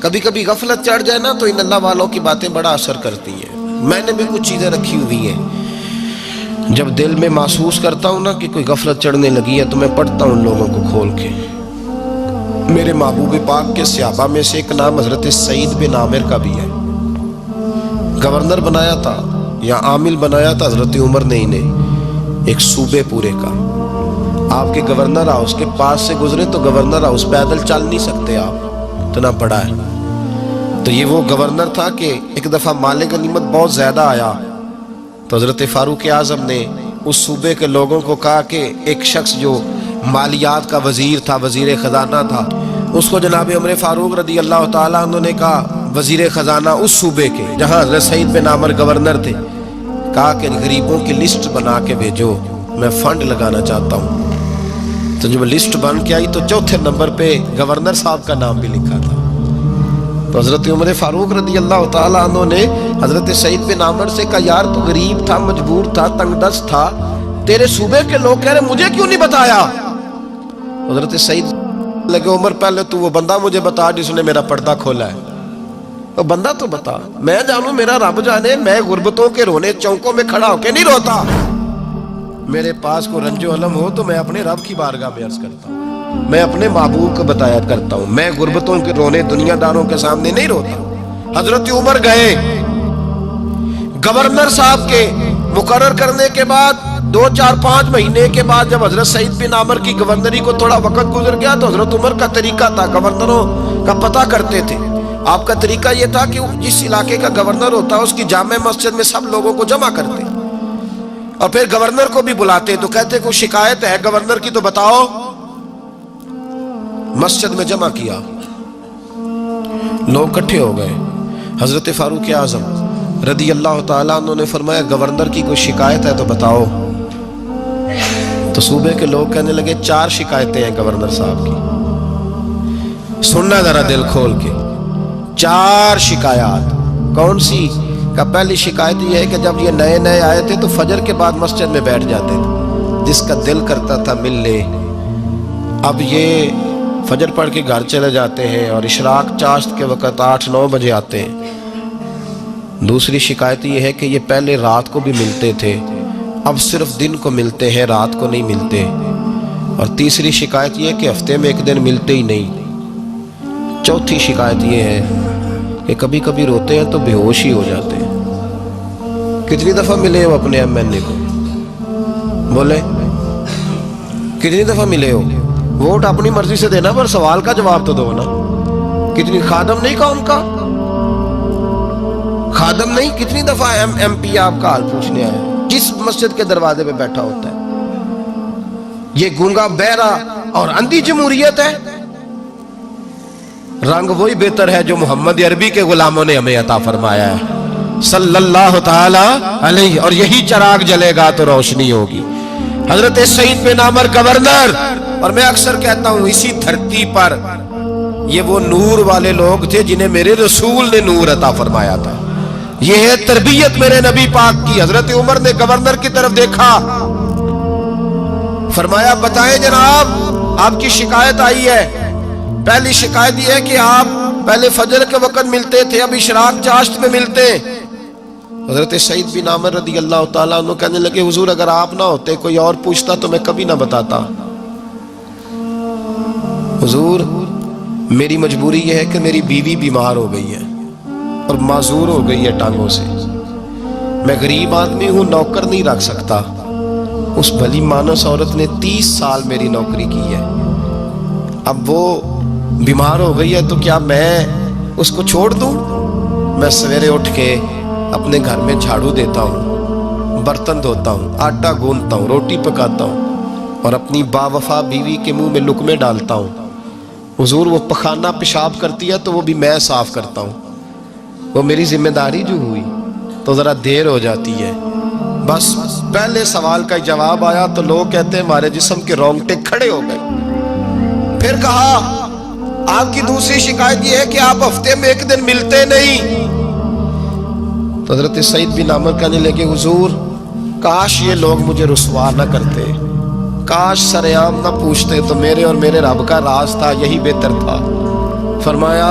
کبھی کبھی غفلت چڑھ جائے نا تو ان اللہ والوں کی باتیں بڑا اثر کرتی ہیں. میں نے بھی کچھ چیزیں رکھی ہوئی ہیں، جب دل میں محسوس کرتا ہوں نا کہ کوئی غفلت چڑھنے لگی ہے تو میں پڑھتا ہوں ان لوگوں کو کھول کے. میرے محبوب پاک کے صحابہ میں سے ایک نام حضرت سعید بن عامر کا بھی ہے. گورنر بنایا تھا یا عامل بنایا تھا حضرت عمر نے انہیں ایک صوبے پورے کا. آپ کے گورنر ہاؤس کے پاس سے گزرے تو گورنر ہاؤس پیدل چل نہیں سکتے آپ، اتنا بڑا ہے. تو یہ وہ گورنر تھا کہ ایک دفعہ مال غنیمت بہت زیادہ آیا تو حضرت فاروق اعظم نے اس صوبے کے لوگوں کو کہا کہ ایک شخص جو مالیات کا وزیر تھا، وزیر خزانہ تھا، اس کو جناب عمر فاروق رضی اللہ تعالیٰ عنہ نے کہا، وزیر خزانہ اس صوبے کے جہاں حضرت سعید بن عامر گورنر تھے، کہا کہ غریبوں کی لسٹ بنا کے بھیجو، میں فنڈ لگانا چاہتا ہوں. تو جب لسٹ بن کے آئی تو چوتھے نمبر پہ گورنر صاحب کا نام بھی لکھا تھا. تو حضرت عمر فاروق رضی اللہ تعالیٰ عنہ نے حضرت سعید بن عامر سے کہا، یار تو غریب تھا، مجبور تھا، تنگ دست تھا، تیرے صوبے کے لوگ کہہ رہے مجھے کیوں نہیں بتایا؟ حضرت سعید لگے، عمر پہلے تو وہ بندہ مجھے بتا جس نے میرا پردہ کھولا ہے. تو بندہ تو بتا، میں جانوں، میرا رب جانے، میں غربتوں کے رونے چوکوں میں کھڑا ہو کے نہیں روتا. میرے پاس کو رنج و علم ہو تو میں اپنے رب کی بارگاہ میں عرض کرتا ہوں، میں اپنے محبوب کو بتایا کرتا ہوں، میں غربتوں کے رونے دنیا داروں کے سامنے نہیں روتا. حضرت عمر گئے، گورنر صاحب کے مقرر کرنے کے بعد 2-4-5 مہینے کے بعد جب حضرت سعید بن عامر کی گورنری کو تھوڑا وقت گزر گیا تو حضرت عمر کا طریقہ تھا، گورنروں کا پتہ کرتے تھے. آپ کا طریقہ یہ تھا کہ جس علاقے کا گورنر ہوتا ہے اس کی جامع مسجد میں سب لوگوں کو جمع کرتے اور پھر گورنر کو بھی بلاتے. تو کہتے کوئی شکایت ہے گورنر کی تو بتاؤ. مسجد میں جمع کیا، لوگ اکٹھے ہو گئے. حضرت فاروق اعظم رضی اللہ تعالیٰ عنہ نے فرمایا، گورنر کی کوئی شکایت ہے تو بتاؤ. تو صوبے کے لوگ کہنے لگے 4 شکایتیں ہیں گورنر صاحب کی. سننا ذرا دل کھول کے، 4 شکایات. کون سی؟ کہ پہلی شکایت یہ ہے کہ جب یہ نئے نئے آئے تھے تو فجر کے بعد مسجد میں بیٹھ جاتے تھے، جس کا دل کرتا تھا مل لے. اب یہ فجر پڑھ کے گھر چلے جاتے ہیں اور اشراق چاشت کے وقت 8-9 بجے آتے ہیں. دوسری شکایت یہ ہے کہ یہ پہلے رات کو بھی ملتے تھے، اب صرف دن کو ملتے ہیں، رات کو نہیں ملتے. اور تیسری شکایت یہ ہے کہ ہفتے میں ایک دن ملتے ہی نہیں. چوتھی شکایت یہ ہے کہ کبھی کبھی روتے ہیں تو بے ہوش ہی ہو جاتے ہیں. کتنی دفعہ ملے ہو اپنے ایم این اے کو؟ بولے کتنی دفعہ ملے ہو؟ ووٹ اپنی مرضی سے دینا پر سوال کا جواب تو دو نا. کتنی خادم نہیں قوم کا؟ خادم نہیں، کتنی دفعہ ایم پی آپ کا حال پوچھنے آئے؟ کس مسجد کے دروازے پہ بیٹھا ہوتا ہے؟ یہ گونگا بہرا اور اندھی جمہوریت ہے؟ رنگ وہی بہتر ہے جو محمد عربی کے غلاموں نے ہمیں عطا فرمایا ہے صلی اللہ تعالی علیہ، اور یہی چراغ جلے گا تو روشنی ہوگی. حضرت سعید بن عامر گورنر، اور میں اکثر کہتا ہوں اسی دھرتی پر یہ وہ نور والے لوگ تھے جنہیں میرے رسول نے نور عطا فرمایا تھا. یہ ہے تربیت میرے نبی پاک کی. حضرت عمر نے گورنر کی طرف دیکھا، فرمایا بتائیں جناب آپ کی شکایت آئی ہے. پہلی شکایت یہ ہے کہ آپ پہلے فجر کے وقت ملتے تھے، اب اشراق چاشت میں ملتے. حضرت سعید بن عامر رضی اللہ تعالیٰ عنہ کہنے لگے، حضور اگر آپ نہ ہوتے کوئی اور پوچھتا تو میں کبھی نہ بتاتا. حضور میری مجبوری یہ ہے کہ میری بیوی بیمار ہو گئی ہے اور معذور ہو گئی ہے ٹانگوں سے. میں غریب آدمی ہوں، نوکر نہیں رکھ سکتا. اس بھلی مانس عورت نے 30 سال میری نوکری کی ہے، اب وہ بیمار ہو گئی ہے تو کیا میں اس کو چھوڑ دوں؟ میں سویرے اٹھ کے اپنے گھر میں جھاڑو دیتا ہوں، برتن دھوتا ہوں، آٹا گوندتا ہوں، روٹی پکاتا ہوں اور اپنی باوفا بیوی کے منہ میں لقمے ڈالتا ہوں. حضور وہ پخانہ پیشاب کرتی ہے تو وہ بھی میں صاف کرتا ہوں. وہ میری ذمہ داری جو ہوئی تو ذرا دیر ہو جاتی ہے. بس پہلے سوال کا جواب آیا تو لوگ کہتے ہیں ہمارے جسم کے رونگٹے کھڑے ہو گئے. پھر کہا آپ کی دوسری شکایت یہ ہے کہ آپ ہفتے میں ایک دن ملتے نہیں. تو حضرت سعید بن عامر کہنے لگے، حضور کاش یہ لوگ مجھے رسوا نہ کرتے، کاش سریعام نہ پوچھتے تو میرے اور میرے رب کا راز تھا، یہی بہتر تھا. فرمایا